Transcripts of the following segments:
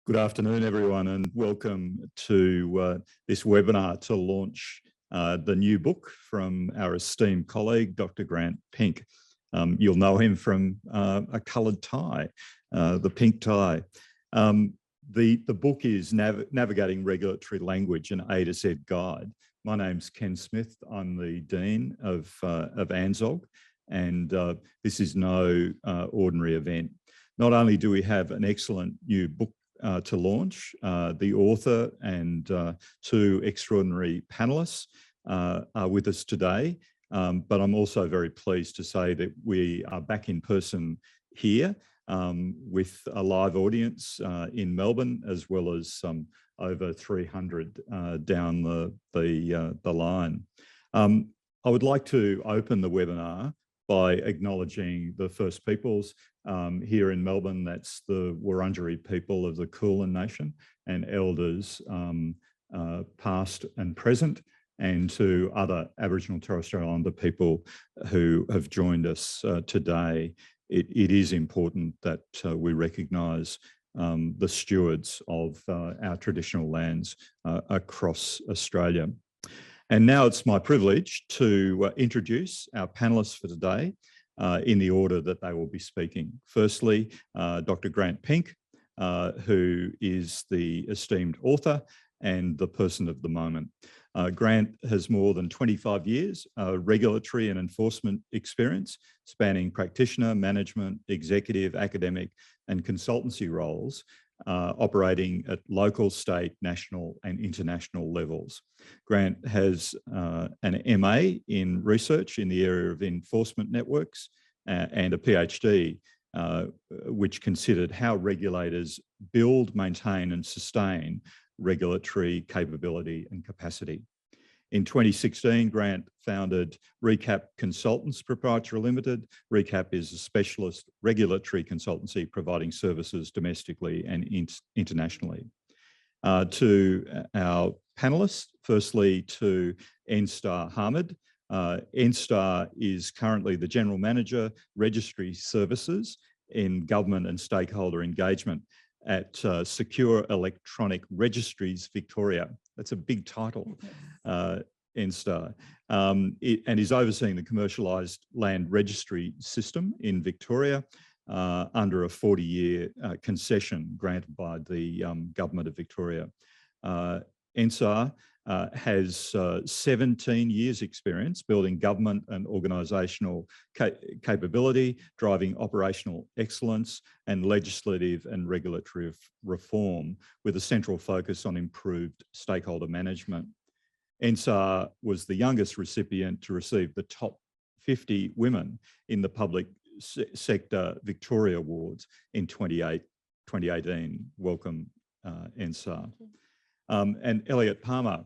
Good afternoon, everyone, and welcome to this webinar to launch the new book from our esteemed colleague, Dr. Grant Pink. You'll know him from a coloured tie, the pink tie. The book is Navigating Regulatory Language, an A to Z guide. My name's Ken Smith. I'm the Dean of Anzog, and this is no ordinary event. Not only do we have an excellent new book to launch, the author and two extraordinary panellists are with us today, but I'm also very pleased to say that we are back in person here with a live audience in Melbourne, as well as over 300 down the line. I would like to open the webinar by acknowledging the First Peoples here in Melbourne. That's the Wurundjeri people of the Kulin Nation, and elders past and present, and to other Aboriginal and Torres Strait Islander people who have joined us today. It is important that we recognise the stewards of our traditional lands across Australia. And now it's my privilege to introduce our panellists for today in the order that they will be speaking. Firstly, Dr. Grant Pink, who is the esteemed author and the person of the moment. Grant has more than 25 years regulatory and enforcement experience, spanning practitioner, management, executive, academic and consultancy roles, operating at local, state, national and international levels. Grant has an MA in research in the area of enforcement networks and a PhD, which considered how regulators build, maintain and sustain regulatory capability and capacity. In 2016, Grant founded Recap Consultants Proprietary Limited. Recap is a specialist regulatory consultancy providing services domestically and internationally. To our panellists, firstly to Entsar Hamid. Entsar is currently the General Manager, Registry Services in Government and Stakeholder Engagement at Secure Electronic Registries Victoria. That's a big title, Entsar. And is overseeing the commercialised land registry system in Victoria under a 40-year concession granted by the Government of Victoria. Entsar has 17 years experience building government and organisational capability, driving operational excellence and legislative and regulatory reform with a central focus on improved stakeholder management. Entsar was the youngest recipient to receive the top 50 women in the public sector Victoria Awards in 2018. Welcome, Entsar. And Eliot Palmer.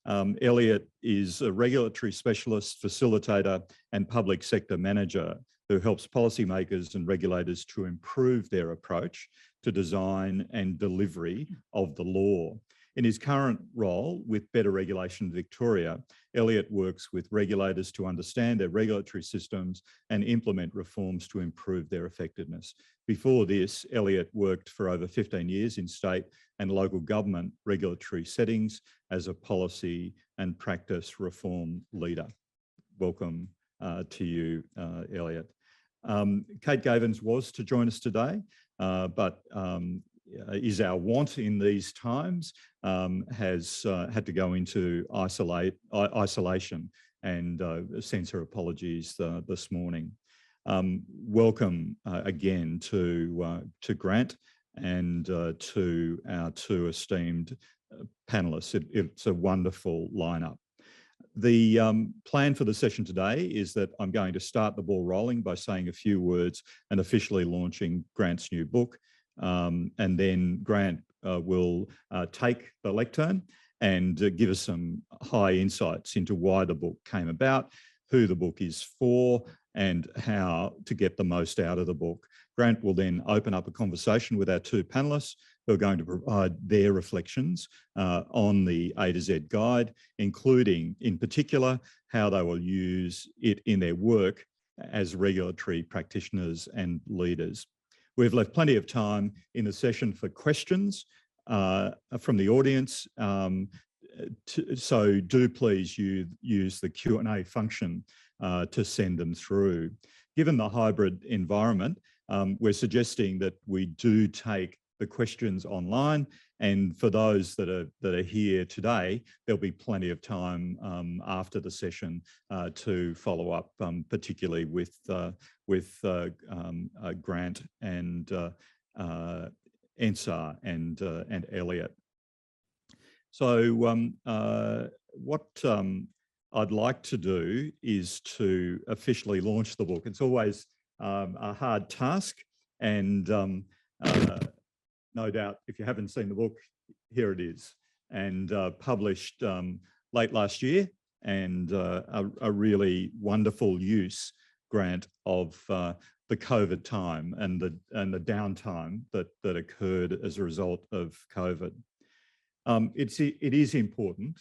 Eliot is a regulatory specialist, facilitator and public sector manager who helps policymakers and regulators to improve their approach to design and delivery of the law. In his current role with Better Regulation Victoria, Eliot works with regulators to understand their regulatory systems and implement reforms to improve their effectiveness. Before this, Eliot worked for over 15 years in state and local government regulatory settings as a policy and practice reform leader. Welcome to you, Eliot. Kate Gavins was to join us today, but is our want in these times, has had to go into isolation and sends her apologies this morning. Welcome again to Grant and to our two esteemed panellists. It's a wonderful lineup. The plan for the session today is that I'm going to start the ball rolling by saying a few words and officially launching Grant's new book. And then Grant will take the lectern and give us some high insights into why the book came about, who the book is for, and how to get the most out of the book. Grant will then open up a conversation with our two panellists who are going to provide their reflections on the A to Z guide, including in particular how they will use it in their work as regulatory practitioners and leaders. We've left plenty of time in the session for questions from the audience. So do please use the Q&A function to send them through. Given the hybrid environment, we're suggesting that we do take the questions online, and for those that are here today, there'll be plenty of time after the session to follow up, particularly with Grant and Entsar and Eliot. So what I'd like to do is to officially launch the book. It's always a hard task, and no doubt if you haven't seen the book, here it is, and published late last year, and a really wonderful use, Grant, of the COVID time and the downtime that occurred as a result of COVID. It is important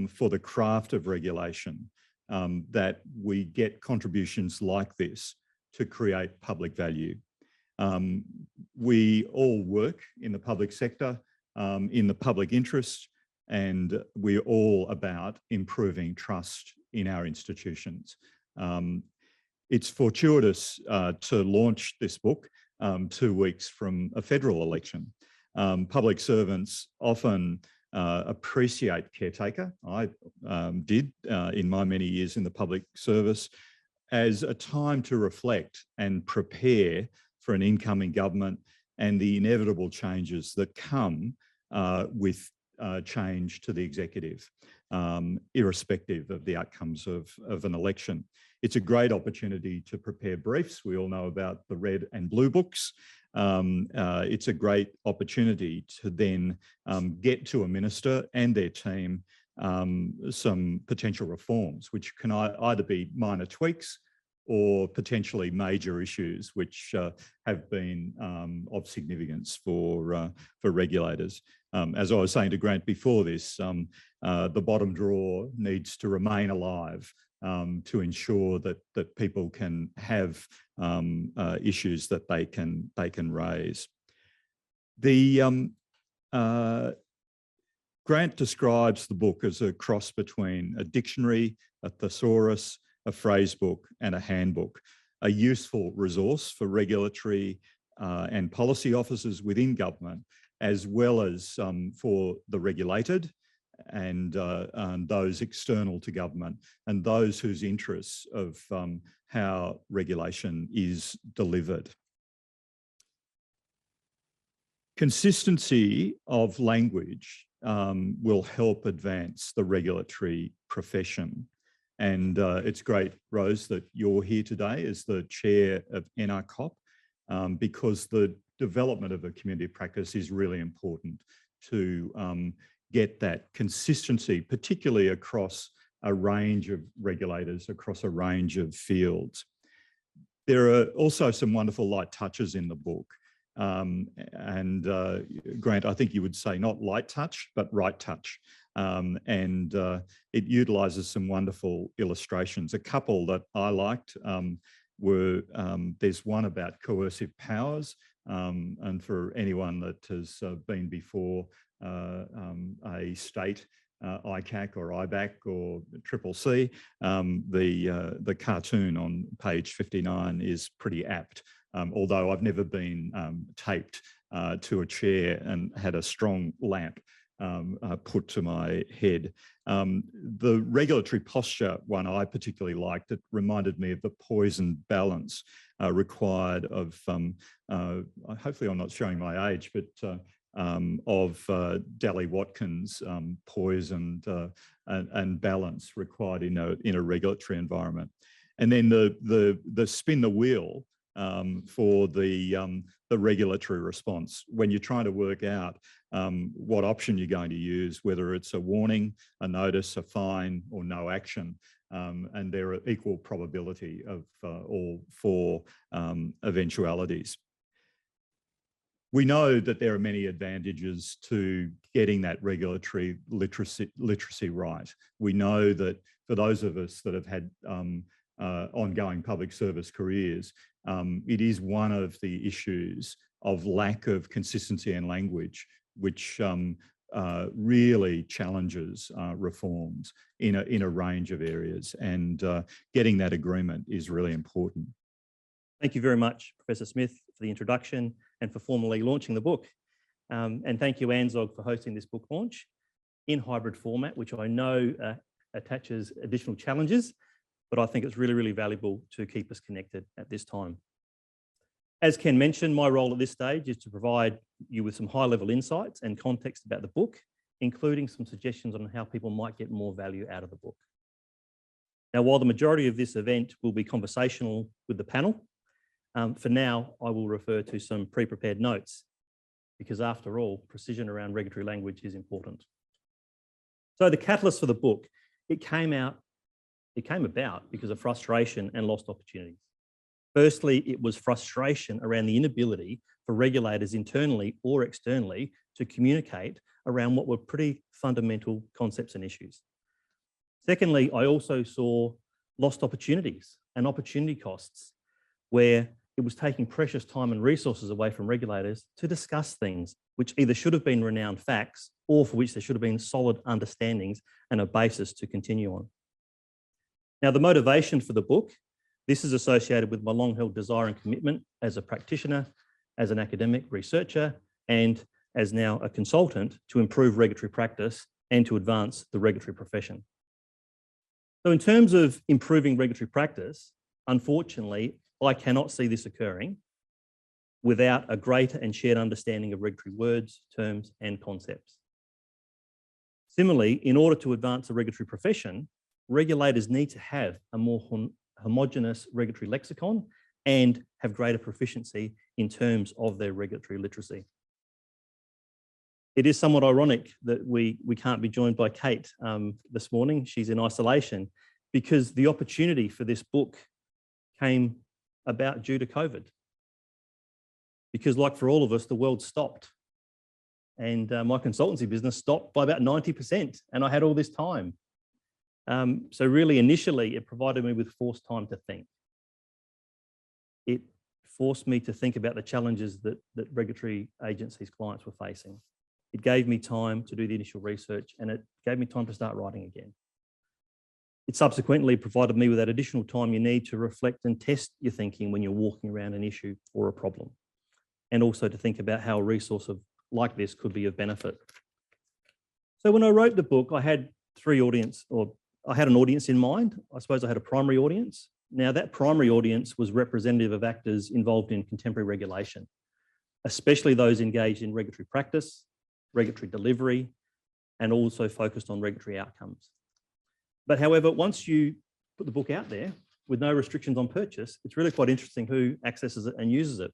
for the craft of regulation that we get contributions like this to create public value. We all work in the public sector, in the public interest, and we're all about improving trust in our institutions. It's fortuitous to launch this book 2 weeks from a federal election. Public servants often appreciate caretaker. I did in my many years in the public service, as a time to reflect and prepare for an incoming government and the inevitable changes that come with change to the executive, irrespective of the outcomes of an election. It's a great opportunity to prepare briefs. We all know about the red and blue books. It's a great opportunity to then get to a minister and their team some potential reforms, which can either be minor tweaks or potentially major issues which have been of significance for regulators. As I was saying to Grant before this, the bottom drawer needs to remain alive to ensure that people can have issues that they can raise. The Grant describes the book as a cross between a dictionary, a thesaurus, a phrase book, and a handbook, a useful resource for regulatory and policy officers within government, as well as for the regulated and those external to government, and those whose interests of how regulation is delivered. Consistency of language will help advance the regulatory profession. And it's great, Rose, that you're here today as the chair of NRCOP, because the development of a community practice is really important to get that consistency, particularly across a range of regulators, across a range of fields. There are also some wonderful light touches in the book. Grant, I think you would say not light touch, but right touch. It utilises some wonderful illustrations. A couple that I liked were, there's one about coercive powers, and for anyone that has been before a state, ICAC or IBAC or CCC, the cartoon on page 59 is pretty apt. Although I've never been taped to a chair and had a strong lamp put to my head. The regulatory posture one I particularly liked. It reminded me of the poison balance required of, hopefully I'm not showing my age, but of Dally Watkins' poise and balance required in a regulatory environment. And then the spin the wheel for the regulatory response when you're trying to work out what option you're going to use, whether it's a warning, a notice, a fine, or no action. And there are equal probability of all four eventualities. We know that there are many advantages to getting that regulatory literacy right. We know that for those of us that have had ongoing public service careers, it is one of the issues of lack of consistency in language which really challenges reforms in a range of areas, and getting that agreement is really important. Thank you very much, Professor Smith, for the introduction and for formally launching the book. And thank you, Anzog, for hosting this book launch in hybrid format, which I know attaches additional challenges, but I think it's really, really valuable to keep us connected at this time. As Ken mentioned, my role at this stage is to provide you with some high-level insights and context about the book, including some suggestions on how people might get more value out of the book. Now, while the majority of this event will be conversational with the panel, for now, I will refer to some pre-prepared notes, because after all, precision around regulatory language is important. So the catalyst for the book, it came about because of frustration and lost opportunities. Firstly, it was frustration around the inability for regulators internally or externally to communicate around what were pretty fundamental concepts and issues. Secondly, I also saw lost opportunities and opportunity costs, where it was taking precious time and resources away from regulators to discuss things which either should have been renowned facts or for which there should have been solid understandings and a basis to continue on. Now, the motivation for the book, this is associated with my long-held desire and commitment as a practitioner, as an academic researcher, and as now a consultant to improve regulatory practice and to advance the regulatory profession. So in terms of improving regulatory practice, unfortunately, I cannot see this occurring without a greater and shared understanding of regulatory words, terms, and concepts. Similarly, in order to advance the regulatory profession, regulators need to have a more homogeneous regulatory lexicon and have greater proficiency in terms of their regulatory literacy. It is somewhat ironic that we can't be joined by Kate this morning. She's in isolation, because the opportunity for this book came about due to COVID. Because like for all of us, the world stopped, and my consultancy business stopped by about 90%, and I had all this time. So really, initially, it provided me with forced time to think. It forced me to think about the challenges that regulatory agencies' clients were facing. It gave me time to do the initial research, and it gave me time to start writing again. It subsequently provided me with that additional time you need to reflect and test your thinking when you're walking around an issue or a problem, and also to think about how a resource like this could be of benefit. So when I wrote the book, I had an audience in mind. I suppose I had a primary audience. Now, that primary audience was representative of actors involved in contemporary regulation, especially those engaged in regulatory practice, regulatory delivery, and also focused on regulatory outcomes. But however, once you put the book out there with no restrictions on purchase, it's really quite interesting who accesses it and uses it.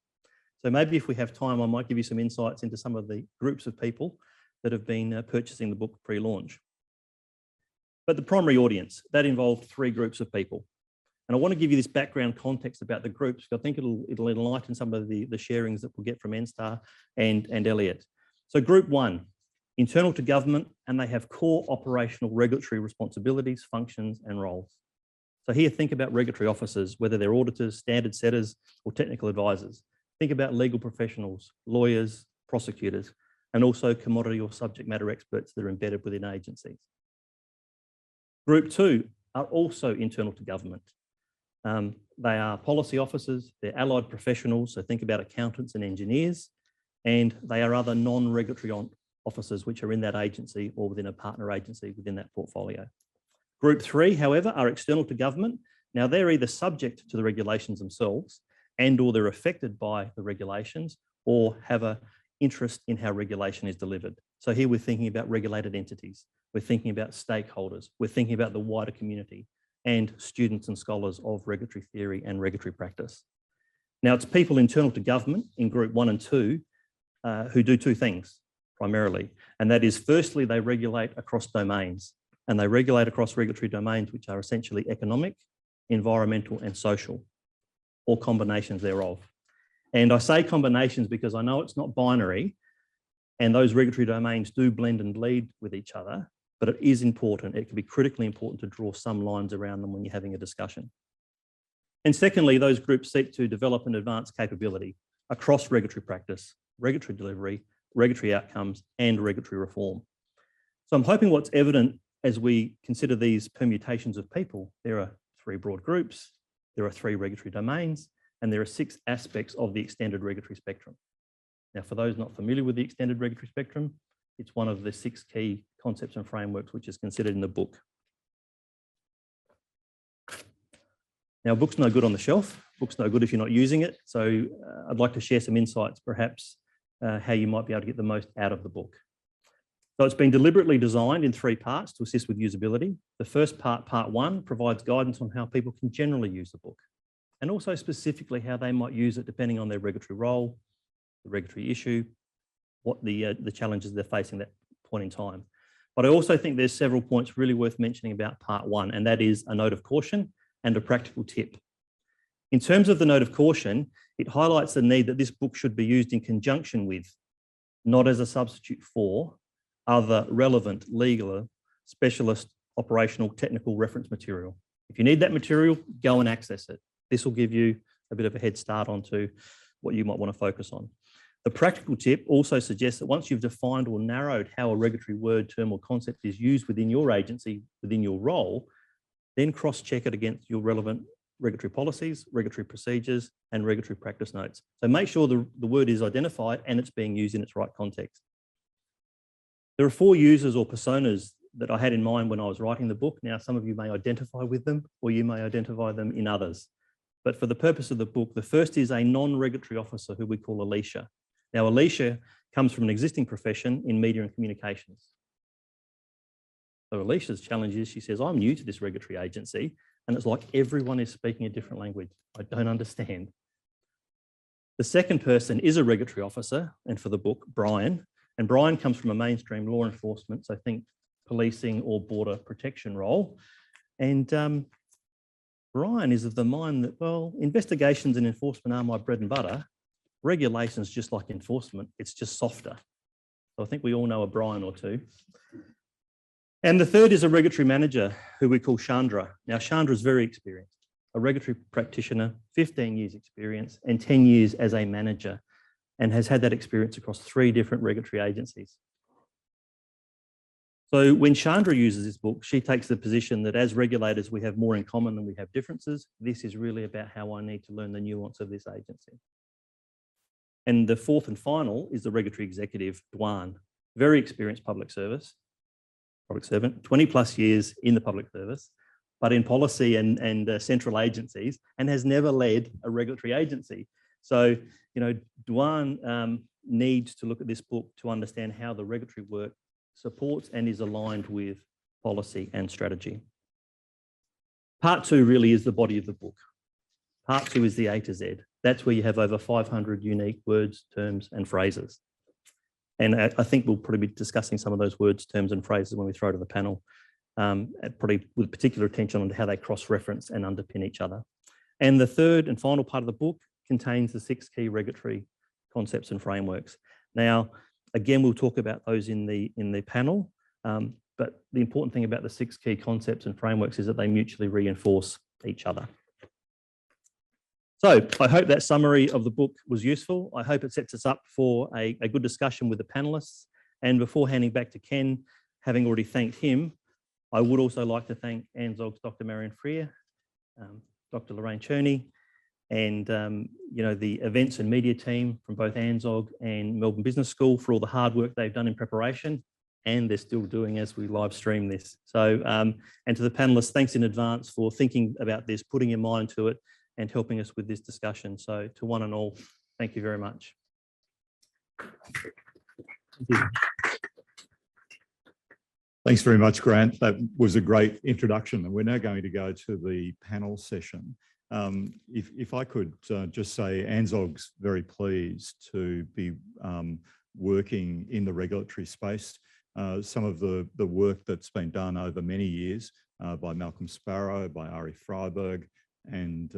So maybe if we have time, I might give you some insights into some of the groups of people that have been purchasing the book pre-launch. But the primary audience, that involved 3 groups of people. And I want to give you this background context about the groups, because I think it'll enlighten some of the sharings that we'll get from Entsar and Eliot. So group 1, internal to government, and they have core operational regulatory responsibilities, functions, and roles. So here, think about regulatory officers, whether they're auditors, standard setters, or technical advisors. Think about legal professionals, lawyers, prosecutors, and also commodity or subject matter experts that are embedded within agencies. Group 2 are also internal to government. They are policy officers, they're allied professionals, so think about accountants and engineers, and they are other non-regulatory officers which are in that agency or within a partner agency within that portfolio. Group 3, however, are external to government. Now, they're either subject to the regulations themselves or they're affected by the regulations or have an interest in how regulation is delivered. So here we're thinking about regulated entities. We're thinking about stakeholders. We're thinking about the wider community and students and scholars of regulatory theory and regulatory practice. Now, it's people internal to government in group 1 and 2 who do 2 things primarily. And that is, firstly, they regulate across domains, and they regulate across regulatory domains which are essentially economic, environmental, and social, or combinations thereof. And I say combinations because I know it's not binary, and those regulatory domains do blend and bleed with each other, but it is important. It can be critically important to draw some lines around them when you're having a discussion. And secondly, those groups seek to develop and advance capability across regulatory practice, regulatory delivery, regulatory outcomes, and regulatory reform. So I'm hoping what's evident as we consider these permutations of people, there are 3 broad groups, there are 3 regulatory domains, and there are 6 aspects of the extended regulatory spectrum. Now, for those not familiar with the extended regulatory spectrum, it's one of the 6 key concepts and frameworks which is considered in the book. Now, a book's no good on the shelf. Book's no good if you're not using it. So I'd like to share some insights, perhaps, how you might be able to get the most out of the book. So it's been deliberately designed in 3 parts to assist with usability. The first part, part 1, provides guidance on how people can generally use the book, and also specifically how they might use it depending on their regulatory role, the regulatory issue, what the challenges they're facing at that point in time. But I also think there's several points really worth mentioning about part 1, and that is a note of caution and a practical tip. In terms of the note of caution, it highlights the need that this book should be used in conjunction with, not as a substitute for, other relevant legal, specialist, operational, technical reference material. If you need that material, go and access it. This will give you a bit of a head start onto what you might want to focus on. The practical tip also suggests that once you've defined or narrowed how a regulatory word, term, or concept is used within your agency, within your role, then cross-check it against your relevant regulatory policies, regulatory procedures, and regulatory practice notes. So make sure the word is identified and it's being used in its right context. There are 4 users or personas that I had in mind when I was writing the book. Now, some of you may identify with them, or you may identify them in others. But for the purpose of the book, the first is a non-regulatory officer who we call Alicia. Now, Alicia comes from an existing profession in media and communications. So Alicia's challenge is, she says, I'm new to this regulatory agency, and it's like everyone is speaking a different language. I don't understand. The second person is a regulatory officer, and for the book, Brian. And Brian comes from a mainstream law enforcement, so think policing or border protection role. And Brian is of the mind that, well, investigations and enforcement are my bread and butter. Regulations, just like enforcement, it's just softer. So I think we all know a Brian or 2. And the third is a regulatory manager who we call Chandra. Now, Chandra is very experienced, a regulatory practitioner, 15 years experience and 10 years as a manager, and has had that experience across 3 different regulatory agencies. So when Chandra uses this book, she takes the position that as regulators, we have more in common than we have differences. This is really about how I need to learn the nuance of this agency. And the fourth and final is the regulatory executive, Dwan, very experienced public servant, 20+ years in the public service, but in policy and central agencies, and has never led a regulatory agency. So, you know, Dwan needs to look at this book to understand how the regulatory work supports and is aligned with policy and strategy. Part 2 really is the body of the book. Part 2 is the A to Z. That's where you have over 500 unique words, terms, and phrases. And I think we'll probably be discussing some of those words, terms, and phrases when we throw to the panel, probably with particular attention on how they cross-reference and underpin each other. And the third and final part of the book contains the 6 key regulatory concepts and frameworks. Now, again, we'll talk about those in the panel, but the important thing about the 6 key concepts and frameworks is that they mutually reinforce each other. So I hope that summary of the book was useful. I hope it sets us up for a good discussion with the panelists. And before handing back to Ken, having already thanked him, I would also like to thank Anzog's Dr. Marion Freer, Dr. Lorraine Cherney, and you know, the events and media team from both Anzog and Melbourne Business School for all the hard work they've done in preparation, and they're still doing as we live stream this. So, and to the panelists, thanks in advance for thinking about this, putting your mind to it, and helping us with this discussion. So to one and all, thank you very much. Thank you. Thanks very much, Grant. That was a great introduction. And we're now going to go to the panel session. If I could just say, Anzog's very pleased to be working in the regulatory space. Some of the work that's been done over many years by Malcolm Sparrow, by Ari Freiberg, and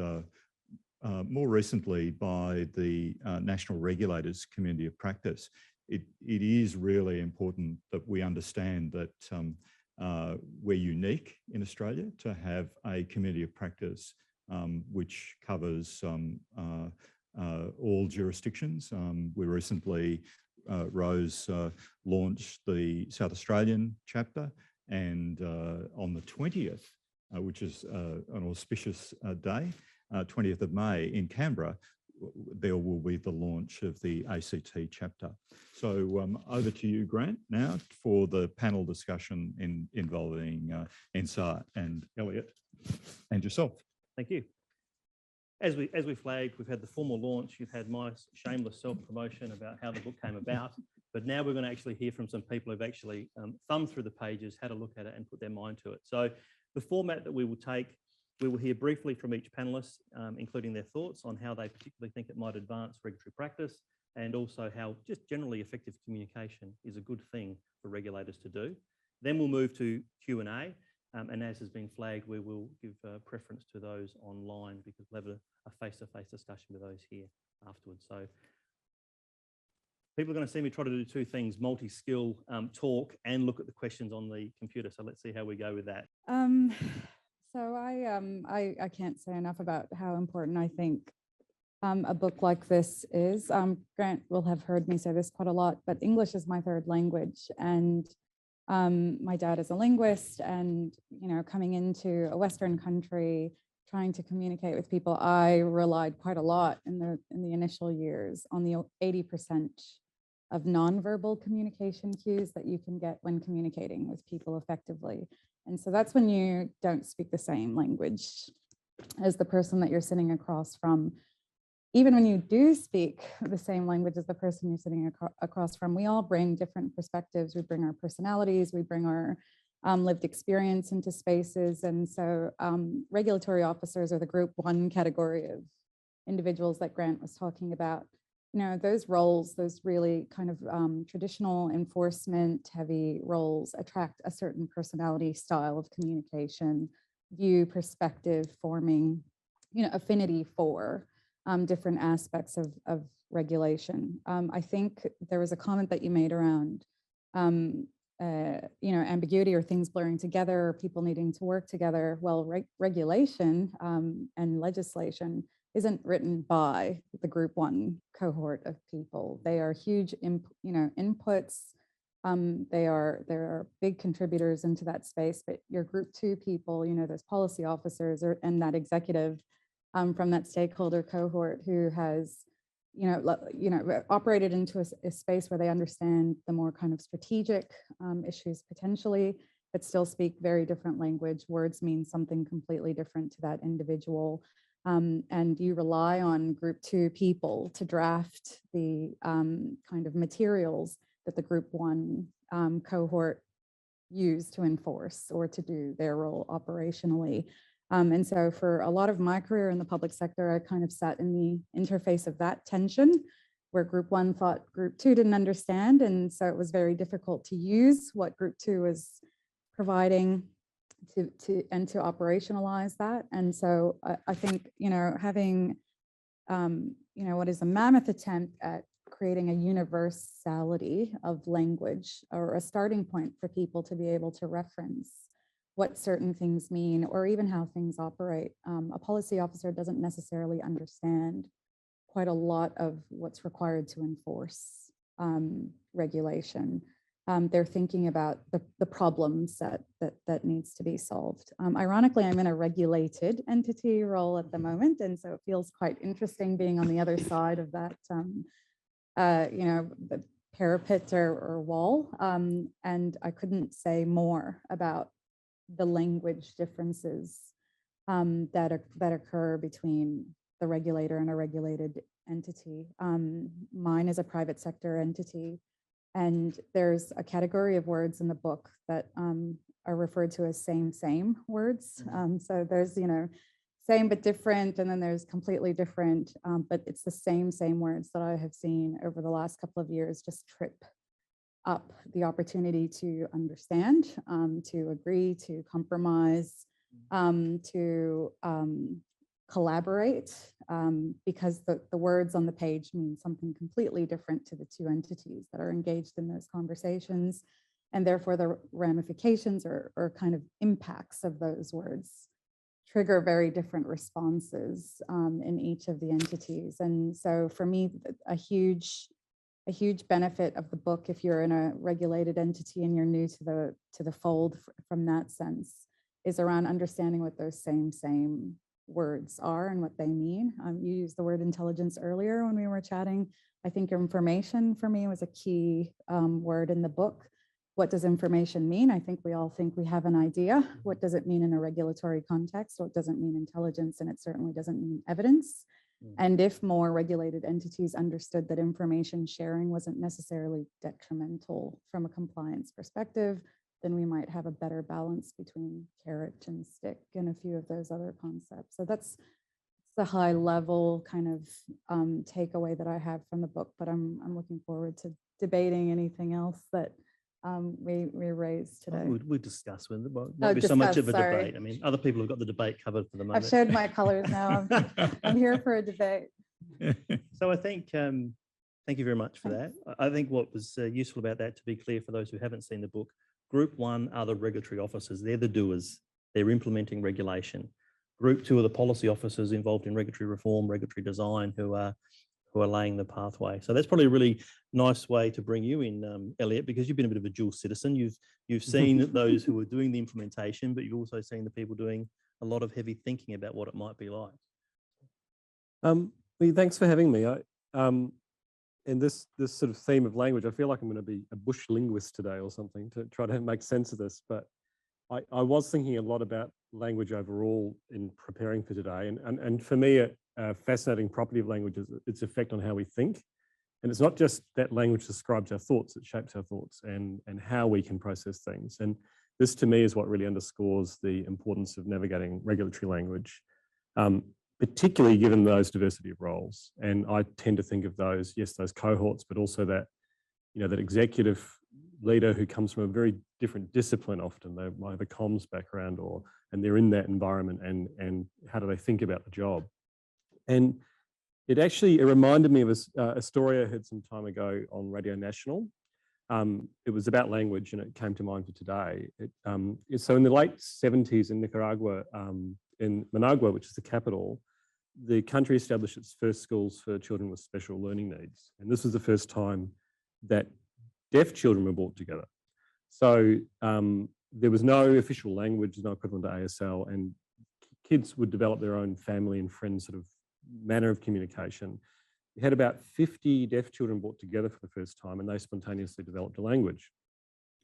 more recently by the National Regulators Community of Practice. It is really important that we understand that we're unique in Australia to have a community of practice which covers all jurisdictions. We recently Rose launched the South Australian chapter, and on the 20th, which is an auspicious day, 20th of May in Canberra, there will be the launch of the ACT chapter. So over to you, Grant, now for the panel discussion involving Entsar and Eliot and yourself. Thank you. As we flagged, we've had the formal launch. You've had my shameless self-promotion about how the book came about, but now we're going to actually hear from some people who've actually thumbed through the pages, had a look at it and put their mind to it. So the format that we will take, we will hear briefly from each panelist, including their thoughts on how they particularly think it might advance regulatory practice, and also how just generally effective communication is a good thing for regulators to do. Then we'll move to Q&A. And as has been flagged, we will give preference to those online because we'll have a face-to-face discussion with those here afterwards. So people are going to see me try to do two things: multi-skill talk and look at the questions on the computer. So let's see how we go with that. So I can't say enough about how important I think a book like this is. Grant will have heard me say this quite a lot, but English is my third language, and my dad is a linguist, and coming into a Western country, trying to communicate with people, I relied quite a lot in the initial years on the 80% of nonverbal communication cues that you can get when communicating with people effectively. And so that's when you don't speak the same language as the person that you're sitting across from. Even when you do speak the same language as the person you're sitting across from, we all bring different perspectives. We bring our personalities, we bring our lived experience into spaces. And so regulatory officers are the group one category of individuals that Grant was talking about. Those roles, those really kind of traditional enforcement heavy roles attract a certain personality style of communication, view, perspective, forming, affinity for different aspects of regulation. I think there was a comment that you made around, ambiguity or things blurring together, or people needing to work together. Well, regulation and legislation isn't written by the group one cohort of people. They are huge, inputs. They are big contributors into that space. But your group two people, those policy officers and that executive from that stakeholder cohort who has, operated into a space where they understand the more kind of strategic issues potentially, but still speak very different language. Words mean something completely different to that individual. And you rely on group two people to draft the kind of materials that the group one cohort use to enforce or to do their role operationally. And so for a lot of my career in the public sector, I kind of sat in the interface of that tension where group one thought group two didn't understand. And so it was very difficult to use what group two was providing to operationalize that. And so I think, having, what is a mammoth attempt at creating a universality of language or a starting point for people to be able to reference what certain things mean, or even how things operate. A policy officer doesn't necessarily understand quite a lot of what's required to enforce regulation. They're thinking about the problems that needs to be solved. Ironically, I'm in a regulated entity role at the moment, and so it feels quite interesting being on the other side of that, the parapet or wall. And I couldn't say more about the language differences that occur between the regulator and a regulated entity. Mine is a private sector entity, and there's a category of words in the book that are referred to as same words. So there's same but different, and then there's completely different, but it's the same words that I have seen over the last couple of years just trip up the opportunity to understand, to agree, to compromise, to collaborate, because the words on the page mean something completely different to the two entities that are engaged in those conversations. And therefore the ramifications or kind of impacts of those words trigger very different responses in each of the entities. And so for me, a huge a huge benefit of the book, if you're in a regulated entity and you're new to the fold from that sense, is around understanding what those same words are and what they mean. You used the word intelligence earlier when we were chatting. I think information for me was a key word in the book. What does information mean? I think we all think we have an idea. What does it mean in a regulatory context? What doesn't mean intelligence? And it certainly doesn't mean evidence. And if more regulated entities understood that information sharing wasn't necessarily detrimental from a compliance perspective, then we might have a better balance between carrot and stick and a few of those other concepts. So that's the high level kind of takeaway that I have from the book, but I'm looking forward to debating anything else that we raised today. We'll discuss when won't be so much of a debate. I mean, other people have got the debate covered for the moment. I've showed my colors now. I'm here for a debate. So I think, thank you very much for that. I think what was useful about that, to be clear for those who haven't seen the book, Group 1 are the regulatory officers. They're the doers. They're implementing regulation. Group 2 are the policy officers involved in regulatory reform, regulatory design, who are laying the pathway. So that's probably a really nice way to bring you in, Eliot, because you've been a bit of a dual citizen. You've seen those who are doing the implementation, but you've also seen the people doing a lot of heavy thinking about what it might be like. Lee, thanks for having me. In this sort of theme of language, I feel like I'm going to be a bush linguist today or something to try to make sense of this. But I was thinking a lot about language overall in preparing for today. And for me, a fascinating property of language is its effect on how we think. And it's not just that language describes our thoughts, it shapes our thoughts and how we can process things. And this to me is what really underscores the importance of navigating regulatory language, particularly given those diversity of roles. And I tend to think of those, yes, those cohorts, but also that, that executive leader who comes from a very different discipline often. They might have a comms background and they're in that environment and how do they think about the job? And it reminded me of a story I heard some time ago on Radio National. It was about language and it came to mind for today. So in the late 70s in Nicaragua, in Managua, which is the capital, the country established its first schools for children with special learning needs. And this was the first time that deaf children were brought together. So there was no official language, no equivalent to ASL, and kids would develop their own family and friends sort of manner of communication. We had about 50 deaf children brought together for the first time, and they spontaneously developed a language.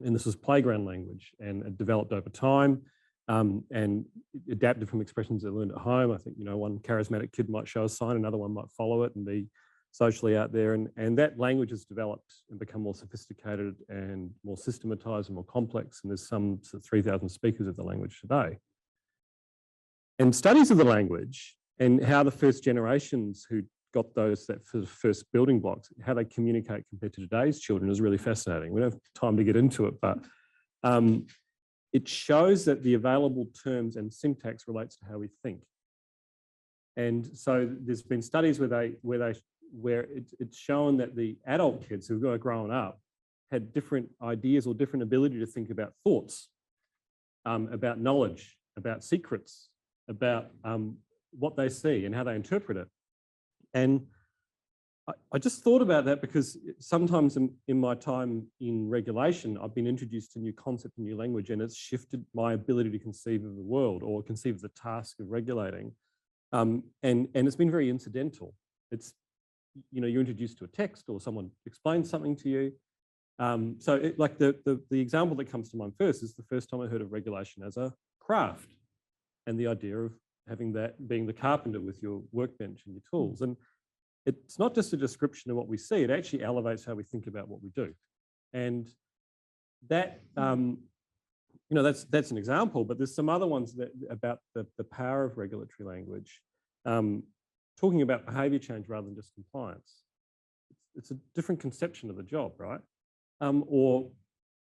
And this was playground language, and it developed over time and adapted from expressions they learned at home. I think, one charismatic kid might show a sign, another one might follow it and be socially out there. And that language has developed and become more sophisticated and more systematized and more complex. And there's some 3,000 speakers of the language today. And studies of the language and how the first generations who got that first building blocks, how they communicate compared to today's children is really fascinating. We don't have time to get into it, but it shows that the available terms and syntax relates to how we think. And so there's been studies where it's shown that the adult kids who've grown up had different ideas or different ability to think about thoughts, about knowledge, about secrets, about what they see and how they interpret it. And I just thought about that because sometimes in my time in regulation, I've been introduced to new concept and new language, and it's shifted my ability to conceive of the world or conceive of the task of regulating. And it's been very incidental. It's, you're introduced to a text or someone explains something to you. So the example that comes to mind first is the first time I heard of regulation as a craft and the idea of having that being the carpenter with your workbench and your tools. And it's not just a description of what we see, it actually elevates how we think about what we do. And that, that's an example, but there's some other ones about the power of regulatory language, talking about behavior change rather than just compliance. It's a different conception of the job, right? Or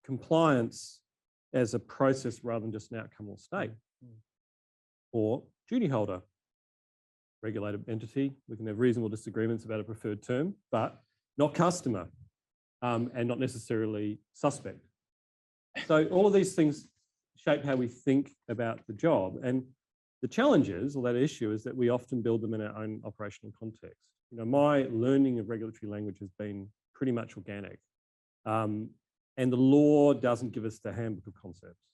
compliance as a process rather than just an outcome or state. Or duty holder, regulated entity. We can have reasonable disagreements about a preferred term, but not customer and not necessarily suspect. So all of these things shape how we think about the job. And the challenge is, or that issue is that we often build them in our own operational context. My learning of regulatory language has been pretty much organic. And the law doesn't give us the handbook of concepts.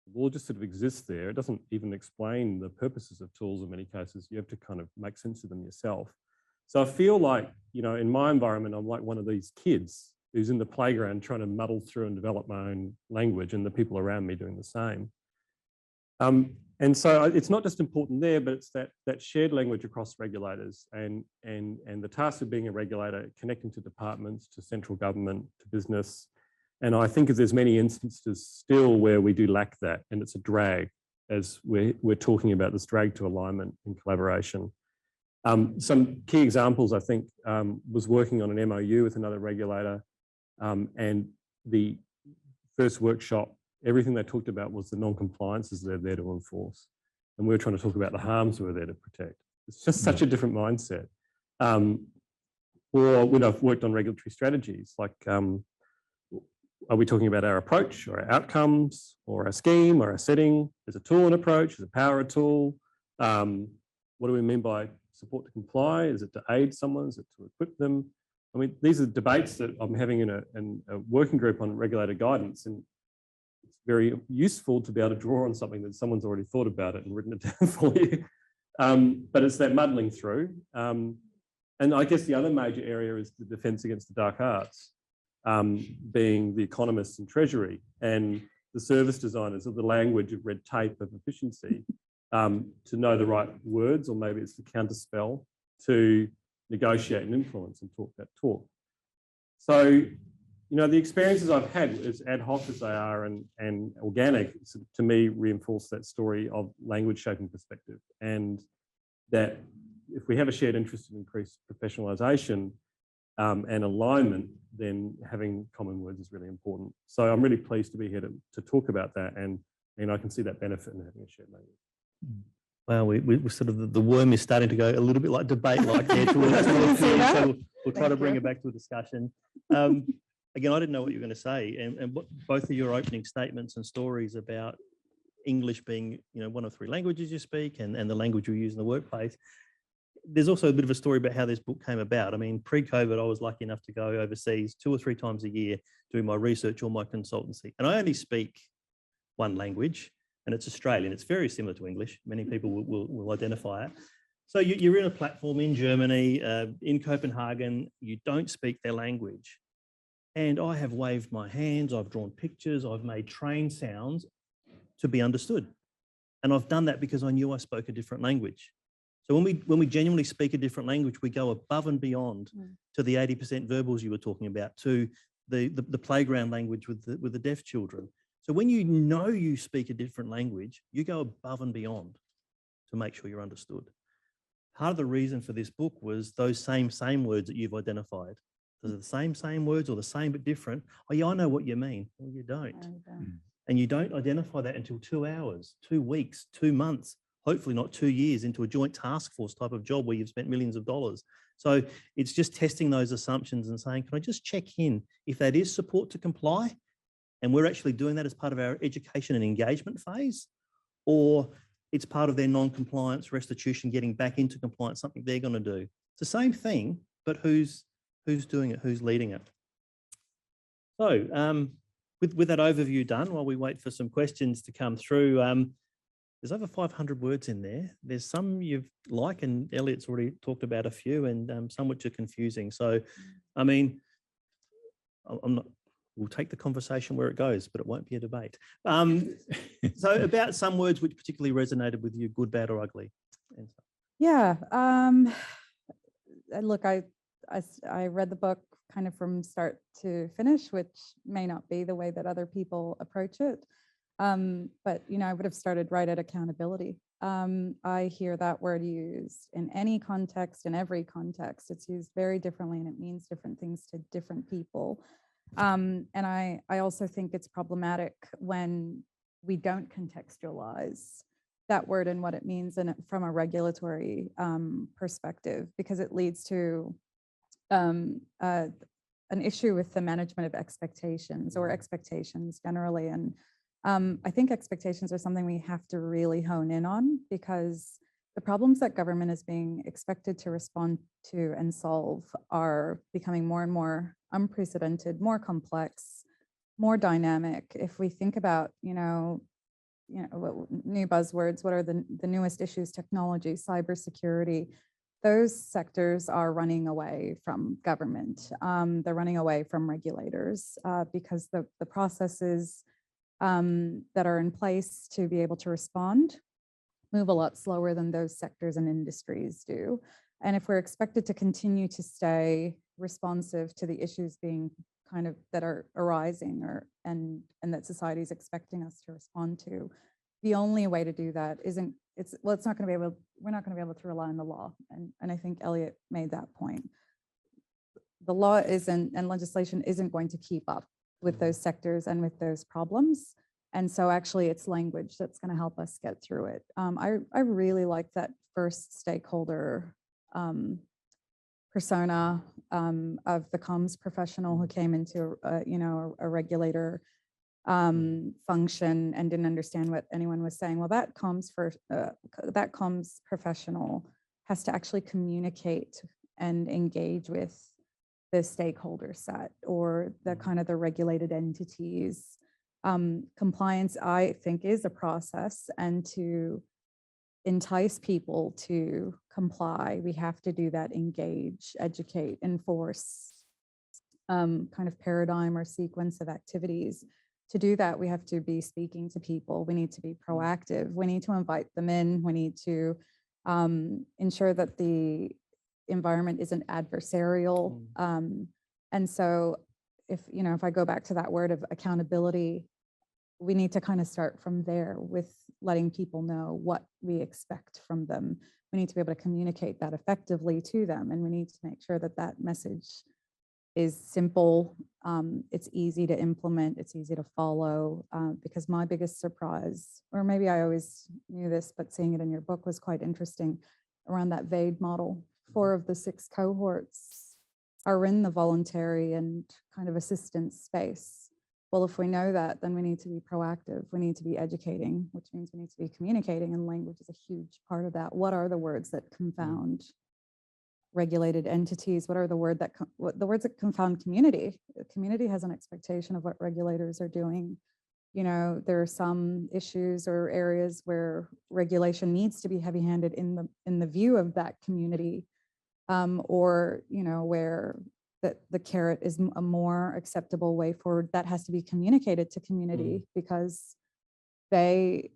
The law just sort of exists there. It doesn't even explain the purposes of tools in many cases. You have to kind of make sense of them yourself. So I feel like, you know, in my environment, I'm like one of these kids who's in the playground trying to muddle through and develop my own language, and the people around me doing the same. And so it's not just important there, but it's that shared language across regulators and the task of being a regulator, connecting to departments, to central government, to business. And I think there's many instances still where we do lack that, and it's a drag as we're talking about this drag to alignment and collaboration. Some key examples, I think, was working on an MOU with another regulator, and the first workshop, everything they talked about was the non-compliances they're there to enforce. And we were trying to talk about the harms we're there to protect. It's just such a different mindset. Or when I've worked on regulatory strategies, like, are we talking about our approach or our outcomes or our scheme or our setting? Is a tool an approach? Is a power a tool? What do we mean by support to comply? Is it to aid someone? Is it to equip them? I mean, these are debates that I'm having in a working group on regulator guidance, and it's very useful to be able to draw on something that someone's already thought about it and written it down for you. But it's that muddling through. And I guess the other major area is the defence against the dark arts, being the economists and treasury and the service designers of the language of red tape of efficiency, to know the right words, or maybe it's the counterspell, to negotiate and influence and talk that talk. So, you know, the experiences I've had, as ad hoc as they are and organic, to me reinforce that story of language shaping perspective, and that if we have a shared interest in increased professionalisation and alignment, then having common words is really important. So I'm really pleased to be here to talk about that, and I can see that benefit in having a shared language. Well, we sort of, the worm is starting to go a little bit like debate, like there towards so we'll try to bring it back to a discussion. Again, I didn't know what you were going to say, and what, both of your opening statements and stories about English being, you know, one of 3 languages you speak, and the language you use in the workplace. There's also a bit of a story about how this book came about. I mean, pre-COVID, I was lucky enough to go overseas 2 or 3 times a year doing my research or my consultancy, and I only speak one language, and it's Australian. It's very similar to English. Many people will identify it. So you're in a platform in Germany, in Copenhagen, you don't speak their language. And I have waved my hands, I've drawn pictures, I've made train sounds to be understood. And I've done that because I knew I spoke a different language. So when we genuinely speak a different language, we go above and beyond to the 80% verbals you were talking about, to the playground language with the deaf children. So when you know you speak a different language, you go above and beyond to make sure you're understood. Part of the reason for this book was those same words that you've identified. They're the same words, or the same but different. Oh yeah, I know what you mean. Well, you don't. And you don't identify that until 2 hours, 2 weeks, 2 months, hopefully not 2 years into a joint task force type of job where you've spent millions of dollars. So it's just testing those assumptions and saying, can I just check in if that is support to comply? And we're actually doing that as part of our education and engagement phase, or it's part of their non-compliance restitution, getting back into compliance, something they're going to do. It's the same thing, but who's doing it, who's leading it? So with that overview done, while we wait for some questions to come through, there's over 500 words in there. There's some you've like, and Eliot's already talked about a few, and some which are confusing. So, I mean, we'll take the conversation where it goes, but it won't be a debate. So about some words which particularly resonated with you, good, bad, or ugly. Yeah. Look, I read the book kind of from start to finish, which may not be the way that other people approach it. But, you know, I would have started right at accountability. I hear that word used in any context, in every context. It's used very differently, and it means different things to different people. And I also think it's problematic when we don't contextualize that word and what it means from a regulatory perspective, because it leads to an issue with the management of expectations, or expectations generally. And I think expectations are something we have to really hone in on, because the problems that government is being expected to respond to and solve are becoming more and more unprecedented, more complex, more dynamic. If we think about, new buzzwords, what are the newest issues, technology, cybersecurity, those sectors are running away from government. They're running away from regulators because the processes that are in place to be able to respond move a lot slower than those sectors and industries do. And if we're expected to continue to stay responsive to the issues being that are arising and that society is expecting us to respond to, the only way to do that we're not going to be able to rely on the law. And I think Eliot made that point. The law and legislation isn't going to keep up with those sectors and with those problems. And so actually it's language that's going to help us get through it. I really like that first stakeholder persona of the comms professional who came into a regulator function and didn't understand what anyone was saying. Well, that comms professional has to actually communicate and engage with the stakeholder set or the regulated entities. Compliance, I think, is a process, and to entice people to comply, we have to do that: engage, educate, enforce, paradigm or sequence of activities. To do that, we have to be speaking to people. We need to be proactive. We need to invite them in. We need to ensure that the environment isn't adversarial. And so if I go back to that word of accountability, we need to start from there with letting people know what we expect from them. We need to be able to communicate that effectively to them. And we need to make sure that that message is simple, it's easy to implement, it's easy to follow, because my biggest surprise, or maybe I always knew this, but seeing it in your book was quite interesting, around that VADE model. 4 of the 6 cohorts are in the voluntary and assistance space. Well, if we know that, then we need to be proactive. We need to be educating, which means we need to be communicating, and language is a huge part of that. What are the words that confound regulated entities? What are the words that confound community? The community has an expectation of what regulators are doing. There are some issues or areas where regulation needs to be heavy-handed in the view of that community, or where the carrot is a more acceptable way forward. That has to be communicated to community because they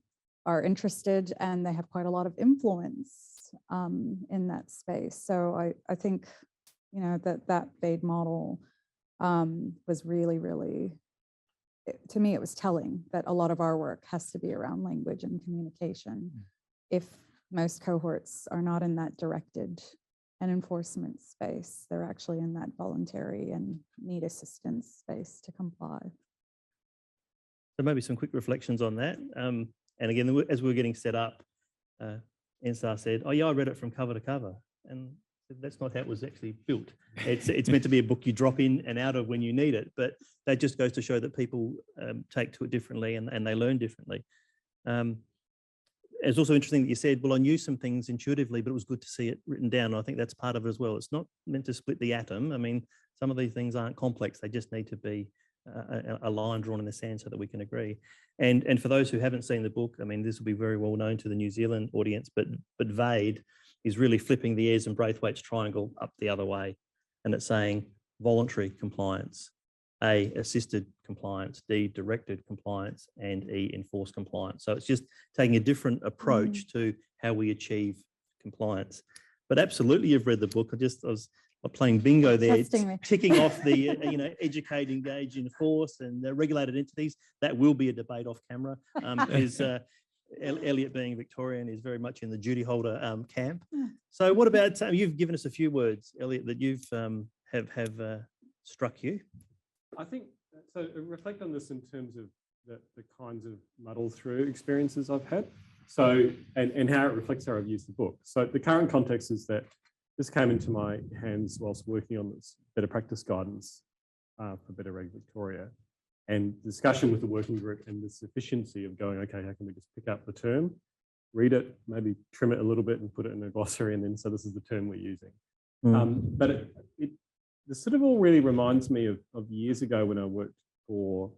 are interested and they have quite a lot of influence in that space. So I think, that VADE model was really, really, to me, it was telling that a lot of our work has to be around language and communication. If most cohorts are not in that directed and enforcement space, they're actually in that voluntary and need assistance space to comply. So maybe some quick reflections on that. And again, as we were getting set up, Entsar said, "Oh yeah, I read it from cover to cover," and that's not how it was actually built. It's meant to be a book you drop in and out of when you need it, but that just goes to show that people take to it differently and they learn differently. It's also interesting that you said, well, I knew some things intuitively, but it was good to see it written down. And I think that's part of it as well. It's not meant to split the atom. I mean, some of these things aren't complex. They just need to be a line drawn in the sand so that we can agree. And for those who haven't seen the book, I mean, this will be very well known to the New Zealand audience, but VADE is really flipping the Ayres and Braithwaite's triangle up the other way. And it's saying voluntary compliance, A, assisted compliance, D, directed compliance, and E, enforced compliance. So it's just taking a different approach to how we achieve compliance. But absolutely, you've read the book. I was playing bingo there, ticking off the educate, engage, enforce, and the regulated entities. That will be a debate off camera. Eliot, being Victorian, is very much in the duty holder camp. So what about, you've given us a few words, Eliot, that you've have struck you? I think, so reflect on this in terms of the kinds of muddle through experiences I've had. So, and how it reflects how I've used the book. So the current context is that this came into my hands whilst working on this better practice guidance for Better Reg Victoria, and discussion with the working group and the sufficiency of going, okay, how can we just pick up the term? read it, maybe trim it a little bit and put it in a glossary, and then so this is the term we're using. But this sort of all really reminds me of years ago when I worked for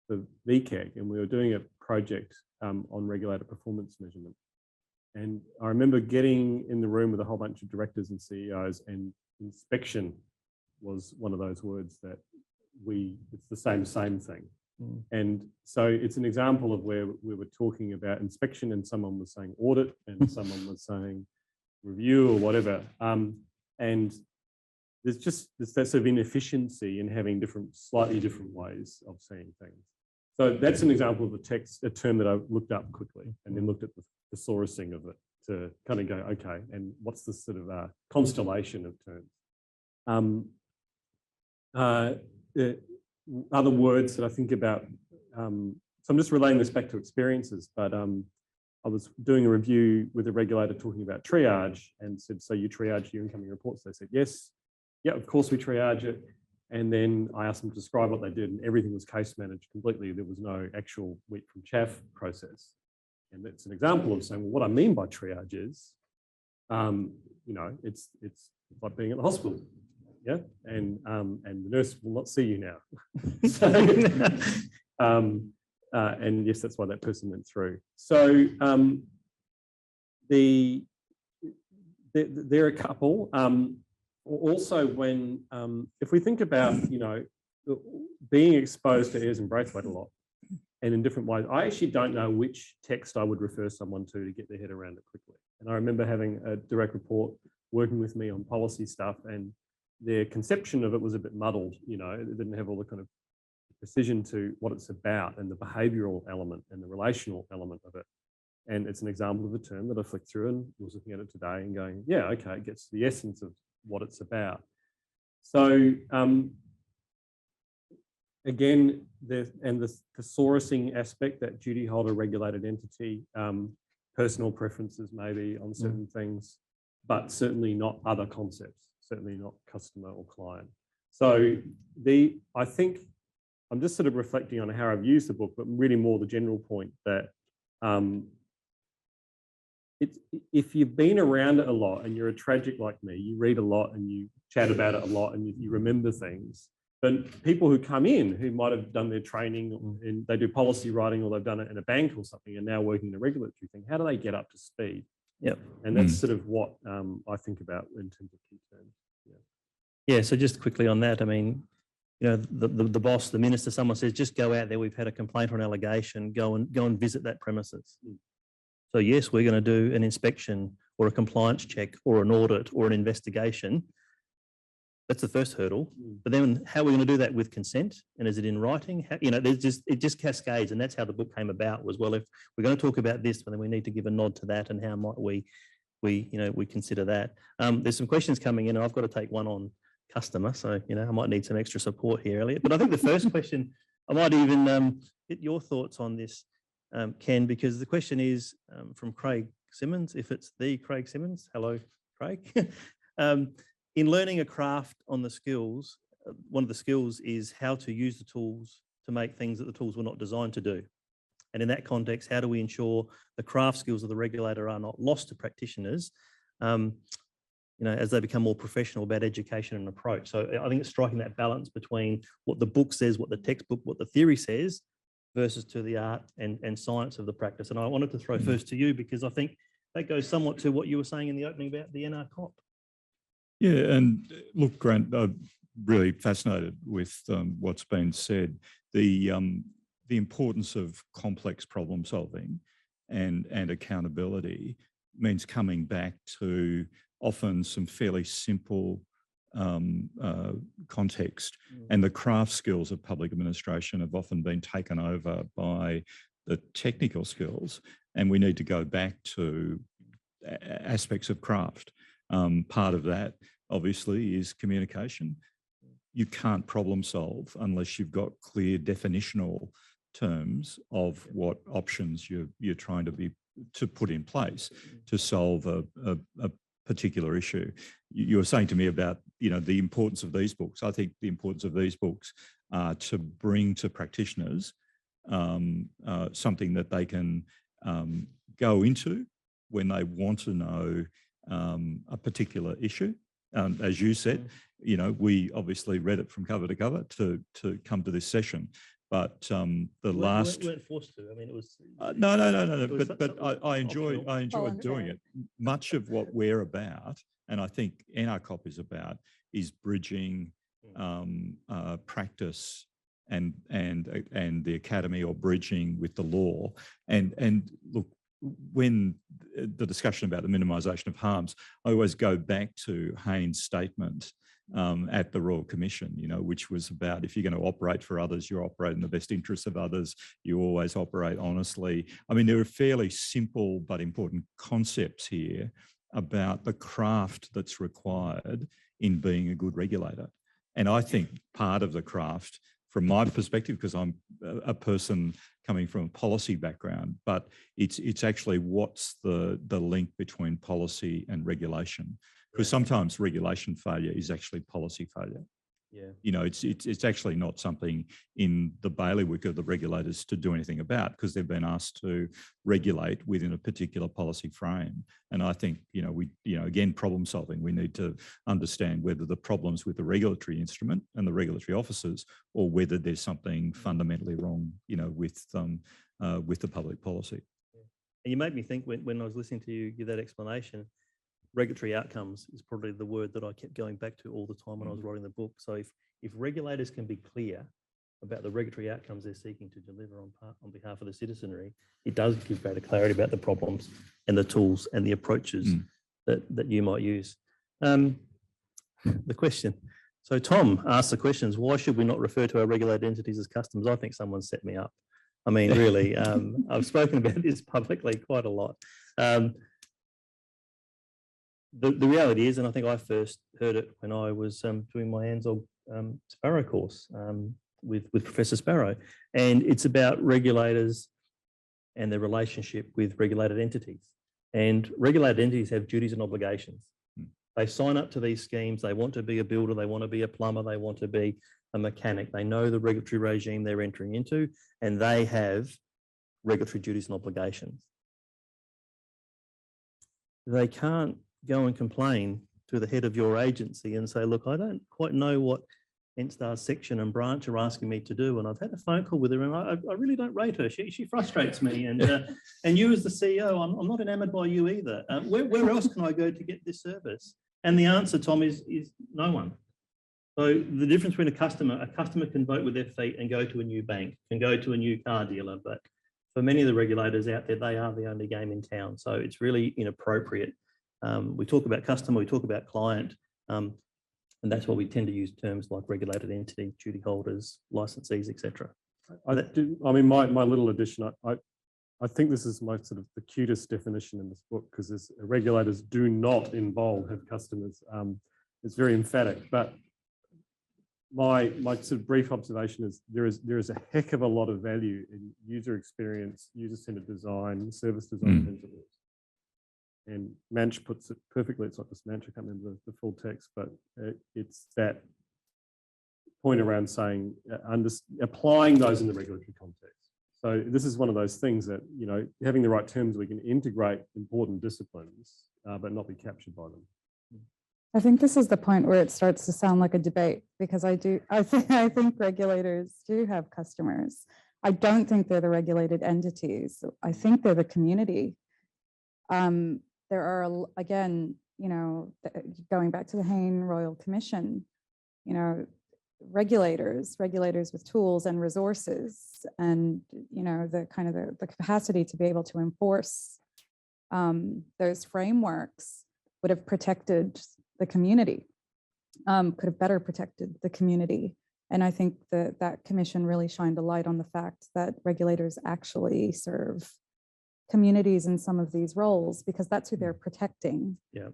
the VCAG, and we were doing a project on regulator performance measurement. And I remember getting in the room with a whole bunch of directors and CEOs, and inspection was one of those words that it's the same thing. And so it's an example of where we were talking about inspection and someone was saying audit and someone was saying review or whatever. And there's that sort of inefficiency in having slightly different ways of seeing things. So that's an example of a term that I looked up quickly and then looked at the thesaurusing of it to kind of go, okay, and what's this sort of constellation of terms? Other words that I think about, so I'm just relaying this back to experiences, but I was doing a review with a regulator talking about triage and said, so you triage your incoming reports? They said, yes. Yeah, of course we triage it. And then I asked them to describe what they did, and everything was case managed completely. There was no actual wheat from chaff process. And that's an example of saying, well, what I mean by triage is, it's like being at the hospital. Yeah, and the nurse will not see you now. So, and yes, that's why that person went through. So there are a couple. Also, when if we think about being exposed to Ayres and Braithwaite a lot, and in different ways, I actually don't know which text I would refer someone to get their head around it quickly. And I remember having a direct report working with me on policy stuff, and their conception of it was a bit muddled. It didn't have all the kind of precision to what it's about and the behavioural element and the relational element of it. And it's an example of a term that I flicked through and was looking at it today and going, yeah, okay, it gets to the essence of what it's about. So again, the thesaurusing aspect, that duty holder regulated entity, personal preferences maybe on certain things, but certainly not other concepts. Certainly not customer or client. So I think I'm just sort of reflecting on how I've used the book, but really more the general point that if you've been around it a lot and you're a tragic like me, you read a lot and you chat about it a lot and you remember things. But people who come in who might have done their training and they do policy writing, or they've done it in a bank or something and now working in a regulatory thing, how do they get up to speed? Yep. And that's sort of what I think about in terms of key terms. Yeah, so just quickly on that, I mean, the boss, the minister, someone says, just go out there, we've had a complaint or an allegation, go and visit that premises. So yes, we're going to do an inspection or a compliance check or an audit or an investigation. That's the first hurdle. But then how are we going to do that with consent? And is it in writing? It just cascades, and that's how the book came about. Was, well, if we're going to talk about this, then we need to give a nod to that, and how might we consider that. There's some questions coming in, and I've got to take one on customer, so I might need some extra support here, Eliot. But I think the first question, I might even get your thoughts on this, Ken, because the question is from Craig Simmons, if it's the Craig Simmons. Hello, Craig. In learning a craft on the skills, one of the skills is how to use the tools to make things that the tools were not designed to do. And in that context, how do we ensure the craft skills of the regulator are not lost to practitioners, as they become more professional about education and approach? So I think it's striking that balance between what the book says, what the textbook, what the theory says, versus to the art and science of the practice. And I wanted to throw first to you, because I think that goes somewhat to what you were saying in the opening about the NR COP. Yeah, and look, Grant, I'm really fascinated with what's been said. The importance of complex problem solving and accountability means coming back to often some fairly simple context. And the craft skills of public administration have often been taken over by the technical skills, and we need to go back to aspects of craft. Part of that, obviously, is communication. You can't problem solve unless you've got clear definitional terms of what options you're trying to put in place to solve a particular issue. You were saying to me about the importance of these books. I think the importance of these books are to bring to practitioners something that they can go into when they want to know a particular issue. As you said, you know, we obviously read it from cover to cover to come to this session. But the last... We weren't forced to. I mean, it was... No. But I enjoy doing it. Much of what we're about, and I think NRCOP is about, is bridging practice and the academy, or bridging with the law. And look, when the discussion about the minimisation of harms, I always go back to Haynes' statement at the Royal Commission, you know, which was about, if you're going to operate for others, you operate in the best interests of others, you always operate honestly. I mean, there are fairly simple but important concepts here about the craft that's required in being a good regulator. And I think part of the craft, from my perspective, because I'm a person coming from a policy background, but it's actually what's the link between policy and regulation. Because sometimes regulation failure is actually policy failure. Yeah. You know, it's actually not something in the bailiwick of the regulators to do anything about, because they've been asked to regulate within a particular policy frame. And I think, you know, again, problem solving, we need to understand whether the problem's with the regulatory instrument and the regulatory officers, or whether there's something fundamentally wrong, you know, with the public policy. Yeah. And you made me think when I was listening to you give that explanation, regulatory outcomes is probably the word that I kept going back to all the time when I was writing the book. So if regulators can be clear about the regulatory outcomes they're seeking to deliver on behalf of the citizenry, it does give greater clarity about the problems and the tools and the approaches that you might use. The question. So Tom asked the questions, why should we not refer to our regulated entities as customers? I think someone set me up. I mean, really, I've spoken about this publicly quite a lot. The reality is, and I think I first heard it when I was doing my Anzog Sparrow course with Professor Sparrow, and it's about regulators and their relationship with regulated entities. And regulated entities have duties and obligations. They sign up to these schemes. They want to be a builder. They want to be a plumber. They want to be a mechanic. They know the regulatory regime they're entering into, and they have regulatory duties and obligations. They can't go and complain to the head of your agency and say, look, I don't quite know what Entsar's section and branch are asking me to do. And I've had a phone call with her and I really don't rate her. She frustrates me. And you as the CEO, I'm not enamored by you either. Where else can I go to get this service? And the answer, Tom, is no one. So the difference between a customer can vote with their feet and go to a new bank, can go to a new car dealer. But for many of the regulators out there, they are the only game in town. So it's really inappropriate. We talk about customer, we talk about client, and that's why we tend to use terms like regulated entity, duty holders, licensees, etc. I mean, my little addition, I think this is my sort of the cutest definition in this book, because regulators do not have customers. It's very emphatic, but my sort of brief observation is there is a heck of a lot of value in user experience, user-centered design, service design principles. And Manch puts it perfectly. It's not just Manch, I can't remember the full text, but it's that point around saying, applying those in the regulatory context. So this is one of those things that, you know, having the right terms, we can integrate important disciplines, but not be captured by them. I think this is the point where it starts to sound like a debate, because I think regulators do have customers. I don't think they're the regulated entities. I think they're the community. There are, again, you know, going back to the Haynes Royal Commission, you know, regulators with tools and resources, and, you know, the kind of the capacity to be able to enforce those frameworks would have protected the community, could have better protected the community. And I think that commission really shined a light on the fact that regulators actually serve communities in some of these roles, because that's who they're protecting. Yeah.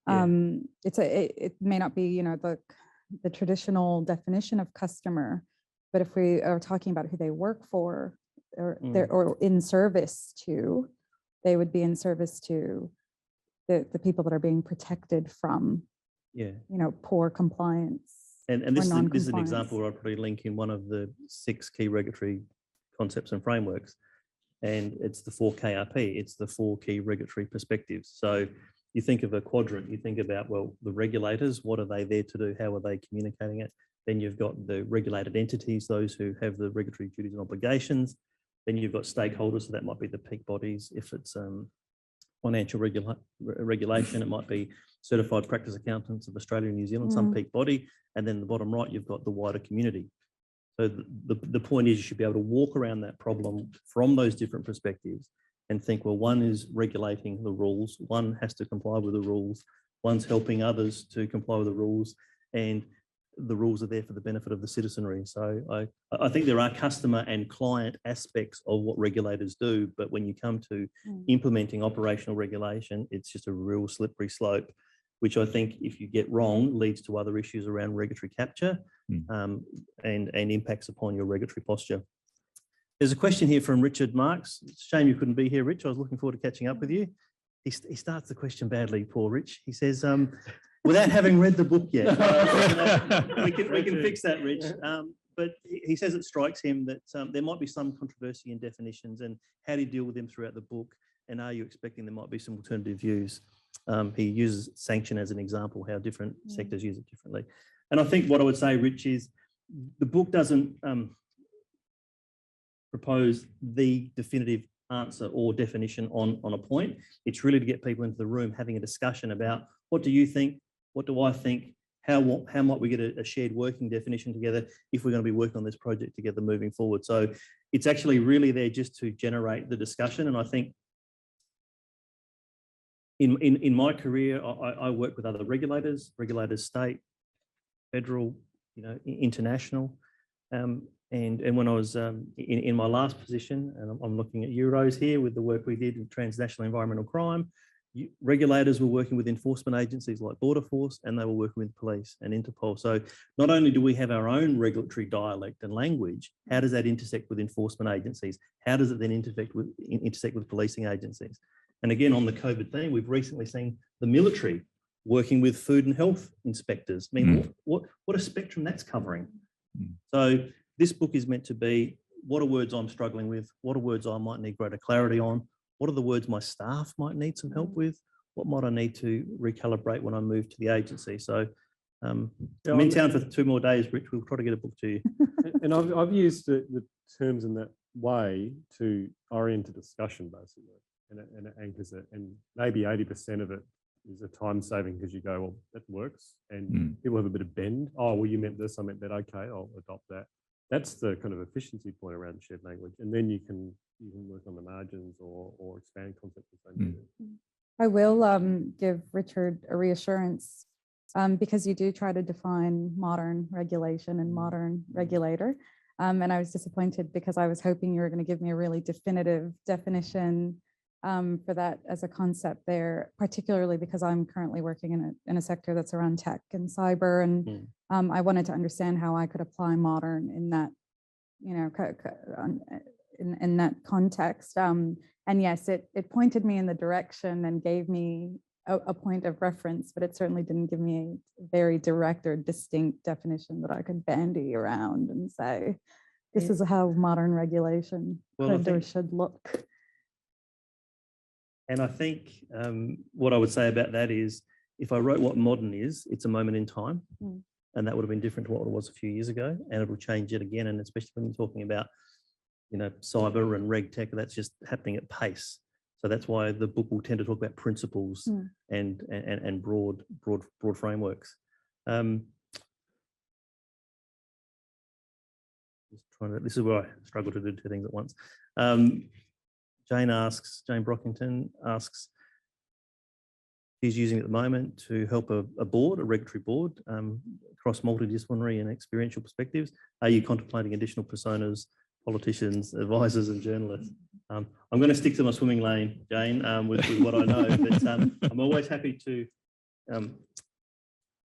It may not be, you know, the traditional definition of customer, but if we are talking about who they work for or in service to, they would be in service to the people that are being protected from, you know, poor compliance. And this is an example where I'll probably link in one of the 6 key regulatory concepts and frameworks. and it's the 4 KRP, it's the 4 key regulatory perspectives. So you think of a quadrant, you think about, well, the regulators, what are they there to do? How are they communicating it? Then you've got the regulated entities, those who have the regulatory duties and obligations. Then you've got stakeholders, so that might be the peak bodies. If it's financial regulation, it might be Certified Practice Accountants of Australia and New Zealand, some peak body. And then the bottom right, you've got the wider community. So the point is you should be able to walk around that problem from those different perspectives and think, well, one is regulating the rules, one has to comply with the rules, one's helping others to comply with the rules, and the rules are there for the benefit of the citizenry. So I think there are customer and client aspects of what regulators do, but when you come to implementing operational regulation, it's just a real slippery slope, which I think if you get wrong leads to other issues around regulatory capture and impacts upon your regulatory posture. There's a question here from Richard Marks. It's a shame you couldn't be here, Rich. I was looking forward to catching up with you. He starts the question badly, poor Rich. He says, without having read the book yet, we can fix that, Rich. But he says it strikes him that there might be some controversy in definitions, and how do you deal with them throughout the book? And are you expecting there might be some alternative views? He uses sanction as an example, how different sectors use it differently. And I think what I would say, Rich, is the book doesn't propose the definitive answer or definition on a point. It's really to get people into the room having a discussion about what do you think, what do I think, how might we get a shared working definition together if we're going to be working on this project together moving forward. So it's actually really there just to generate the discussion. And I think in my career, I work with other regulators state, federal, international. And when I was in my last position, and I'm looking at Euros here with the work we did with transnational environmental crime, regulators were working with enforcement agencies like Border Force, and they were working with police and Interpol. So not only do we have our own regulatory dialect and language, how does that intersect with enforcement agencies? How does it then intersect with policing agencies? And again, on the COVID theme, we've recently seen the military working with food and health inspectors. I mean, what a spectrum that's covering. So this book is meant to be, what are words I'm struggling with? What are words I might need greater clarity on? What are the words my staff might need some help with? What might I need to recalibrate when I move to the agency? So I'm in town for 2 more days, Rich. We'll try to get a book to you. And I've used the terms in that way to orient a discussion, basically, and it anchors it. And maybe 80% of it is a time saving because you go, well, that works. And people have a bit of bend. Oh, well, you meant this, I meant that. Okay, I'll adopt that. That's the kind of efficiency point around shared language. And then you can work on the margins or expand concepts if they need it. I will give Richard a reassurance because you do try to define modern regulation and modern regulator. And I was disappointed because I was hoping you were going to give me a really definitive definition for that as a concept there, particularly because I'm currently working in a sector that's around tech and cyber. And I wanted to understand how I could apply modern in that, in that context. And yes, it pointed me in the direction and gave me a point of reference, but it certainly didn't give me a very direct or distinct definition that I could bandy around and say, this is how modern regulation could or should look. And I think what I would say about that is, if I wrote what modern is, it's a moment in time. And that would have been different to what it was a few years ago. And it will change yet again. And especially when you're talking about, cyber and reg tech, that's just happening at pace. So that's why the book will tend to talk about principles and broad frameworks. This is where I struggle to do 2 things at once. Jane Brockington asks, she's using it at the moment to help a regulatory board, across multidisciplinary and experiential perspectives. Are you contemplating additional personas, politicians, advisors, and journalists? I'm going to stick to my swimming lane, Jane, with what I know, but I'm always happy to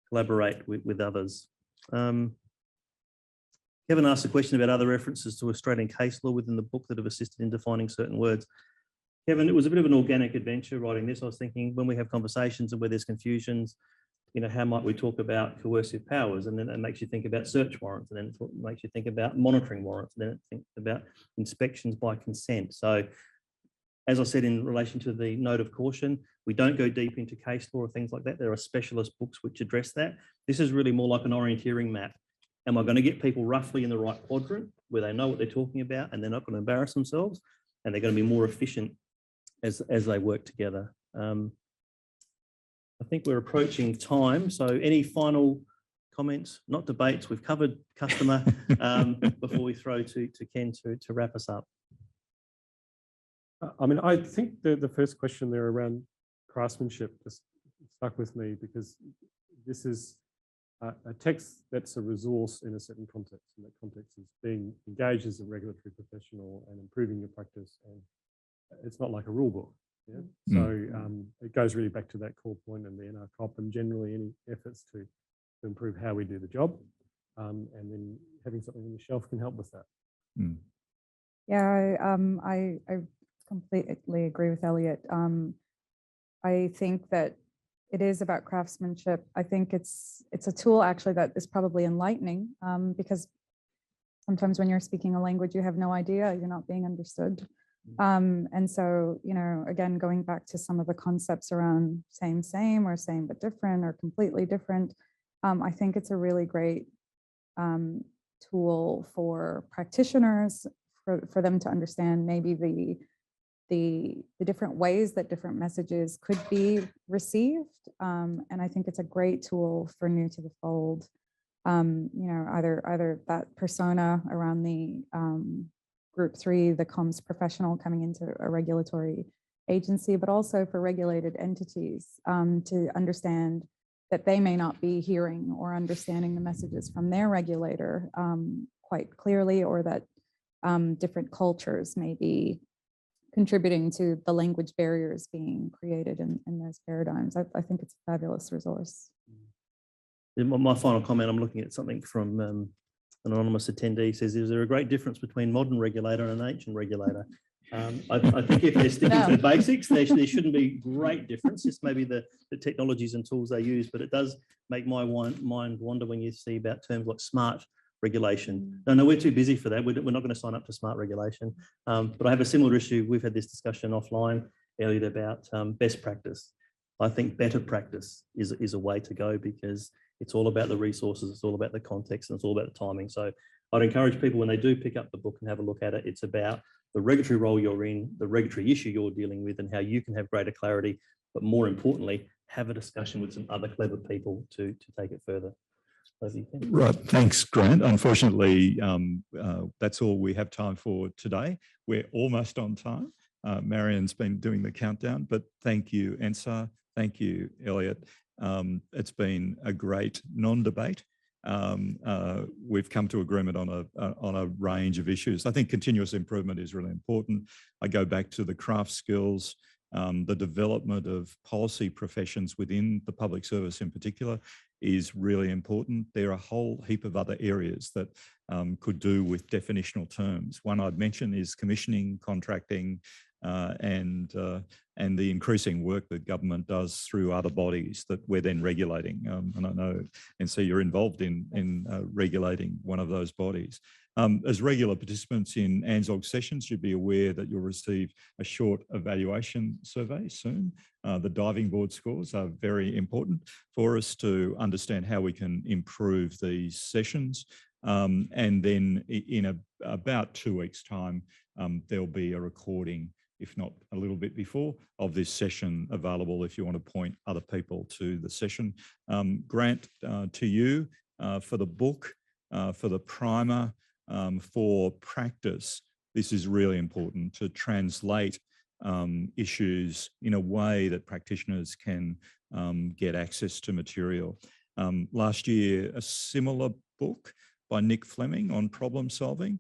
collaborate with others. Kevin asked a question about other references to Australian case law within the book that have assisted in defining certain words. Kevin, it was a bit of an organic adventure writing this. I was thinking when we have conversations and where there's confusions, how might we talk about coercive powers? And then it makes you think about search warrants, and then it makes you think about monitoring warrants, and then it thinks about inspections by consent. So as I said, in relation to the note of caution, we don't go deep into case law or things like that. There are specialist books which address that. This is really more like an orienteering map. Am I going to get people roughly in the right quadrant where they know what they're talking about and they're not going to embarrass themselves, and they're going to be more efficient as they work together? I think we're approaching time. So any final comments? Not debates. We've covered customer before we throw to Ken to wrap us up. I mean, I think the first question there around craftsmanship just stuck with me, because this is a text that's a resource in a certain context, and that context is being engaged as a regulatory professional and improving your practice. And it's not like a rule book. Yeah? So it goes really back to that core point in the NRCOP, and generally any efforts to improve how we do the job. And then having something on the shelf can help with that. Yeah, I completely agree with Eliot. I think that it is about craftsmanship. I think it's a tool actually that is probably enlightening, because sometimes when you're speaking a language, you have no idea, you're not being understood. And so, again, going back to some of the concepts around same, or same but different, or completely different, I think it's a really great tool for practitioners, for them to understand maybe the different ways that different messages could be received. And I think it's a great tool for new to the fold, either that persona around the Group 3, the comms professional coming into a regulatory agency, but also for regulated entities to understand that they may not be hearing or understanding the messages from their regulator quite clearly, or that different cultures may be contributing to the language barriers being created in those paradigms. I think it's a fabulous resource. My final comment, I'm looking at something from an anonymous attendee, says, is there a great difference between modern regulator and an ancient regulator? I think if they're sticking to the basics, there shouldn't be great difference. It's maybe the technologies and tools they use, but it does make my mind wander when you see about terms like smart regulation. No, we're too busy for that. We're not going to sign up to smart regulation. But I have a similar issue. We've had this discussion offline, Eliot, about best practice. I think better practice is a way to go, because it's all about the resources, it's all about the context, and it's all about the timing. So I'd encourage people, when they do pick up the book and have a look at it, it's about the regulatory role you're in, the regulatory issue you're dealing with, and how you can have greater clarity, but more importantly, have a discussion with some other clever people to take it further. Right, thanks, Grant. Unfortunately, that's all we have time for today. We're almost on time. Marion's been doing the countdown, but thank you, Entsar. Thank you, Eliot. It's been a great non-debate. We've come to agreement on a range of issues. I think continuous improvement is really important. I go back to the craft skills, the development of policy professions within the public service in particular is really important. There are a whole heap of other areas that could do with definitional terms. One I'd mention is commissioning, contracting, and the increasing work that government does through other bodies that we're then regulating. And I know, and so you're involved in regulating one of those bodies. As regular participants in Anzog sessions, you'd be aware that you'll receive a short evaluation survey soon. The diving board scores are very important for us to understand how we can improve these sessions. And then in about 2 weeks' time, there'll be a recording, if not a little bit before, of this session available if you want to point other people to the session. Grant, to you for the book, for the primer, for practice, this is really important to translate issues in a way that practitioners can get access to material. Last year, a similar book by Nick Fleming on problem solving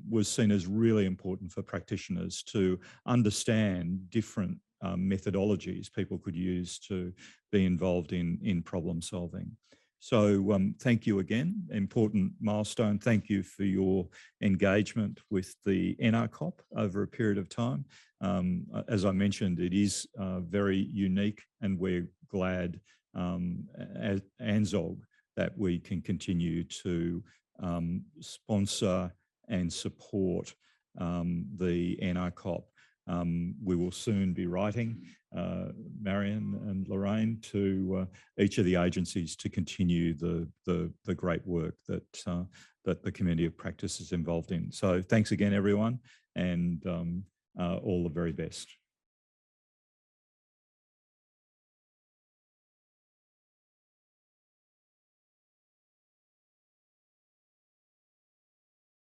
was seen as really important for practitioners to understand different methodologies people could use to be involved in problem solving. So thank you again, important milestone. Thank you for your engagement with the NRCOP over a period of time. As I mentioned, it is very unique, and we're glad as Anzog, that we can continue to sponsor and support the NRCOP. We will soon be writing, Marion and Lorraine, to each of the agencies to continue the great work that that the community of practice is involved in. So thanks again, everyone, and all the very best.